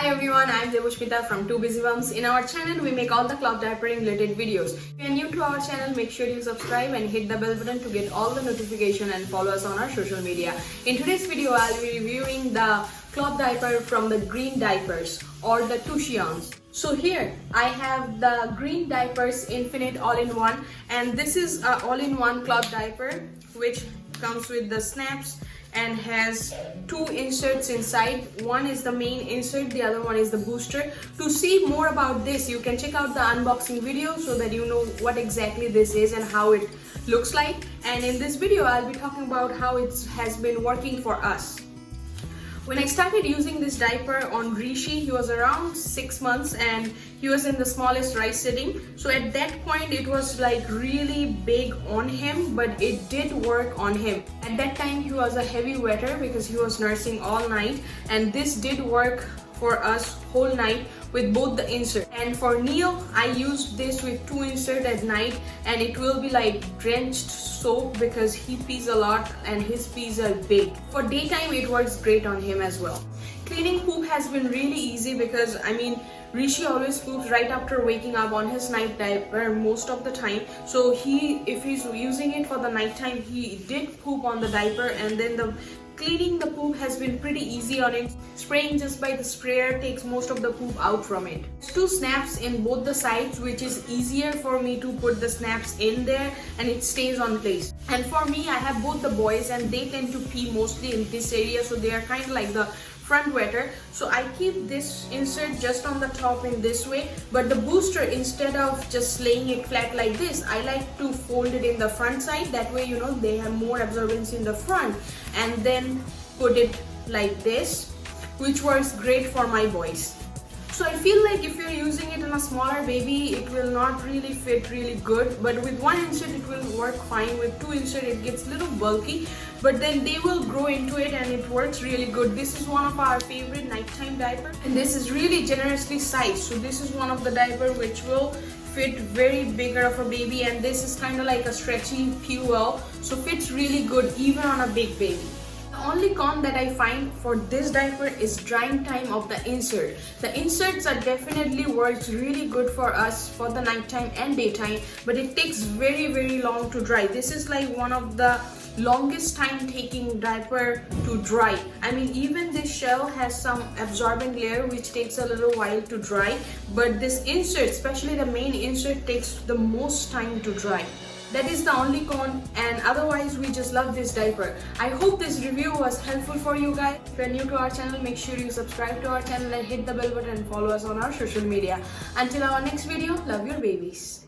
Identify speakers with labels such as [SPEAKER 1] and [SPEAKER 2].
[SPEAKER 1] Hi everyone, I am Devushmita from Two Busy Mums. In our channel, we make all the cloth diapering related videos. If you are new to our channel, make sure you subscribe and hit the bell button to get all the notification and follow us on our social media. In today's video, I'll be reviewing the cloth diaper from the Green Diapers or the Tushions. So here I have the Green Diapers Infinite All-in-One, and this is a all-in-one cloth diaper which comes with the snaps and has two inserts inside. One is the main insert, the other one is the booster. To see more about this, you can check out the unboxing video so that you know what exactly this is and how it looks like. And in this video, I'll be talking about how it has been working for us. When I started using this diaper on Rishi, he was around 6 months and he was in the smallest rice sitting. So at that point, it was like really big on him, but it did work on him. At that time, he was a heavy wetter because he was nursing all night, and this did work for us whole night with both the insert. And for Neo, I used this with two insert at night, and it will be like drenched soap because he pees a lot and his pees are big. For daytime, it works great on him as well. Cleaning poop has been really easy because Rishi always poops right after waking up on his night diaper most of the time. So if he's using it for the nighttime, he did poop on the diaper, and then cleaning the poop has been pretty easy on it. Spraying just by the sprayer takes most of the poop out from it. There's two snaps in both the sides, which is easier for me to put the snaps in there and it stays on place. And for me, I have both the boys and they tend to pee mostly in this area, so they are kind of like the front wetter. So I keep this insert just on the top in this way, but the booster, instead of just laying it flat like this, I like to fold it in the front side. That way, they have more absorbance in the front, and then put it like this, which works great for my boys. So I feel like if you're using it in a smaller baby, it will not really fit really good, but with one insert it will work fine. With two insert it gets a little bulky, but then they will grow into it and it works really good. This is one of our favorite nighttime diapers, and this is really generously sized. So this is one of the diaper which will fit very bigger of a baby, and this is kind of like a stretchy PUL, so fits really good even on a big baby. The only con that I find for this diaper is drying time of the insert. The inserts are definitely works really good for us for the nighttime and daytime, but it takes very long to dry. This is like one of the longest time taking diaper to dry. Even this shell has some absorbent layer which takes a little while to dry, but this insert, especially the main insert, takes the most time to dry. That is the only con, and otherwise we just love this diaper. I hope this review was helpful for you guys. If you're new to our channel, make sure you subscribe to our channel and hit the bell button and follow us on our social media. Until our next video, love your babies.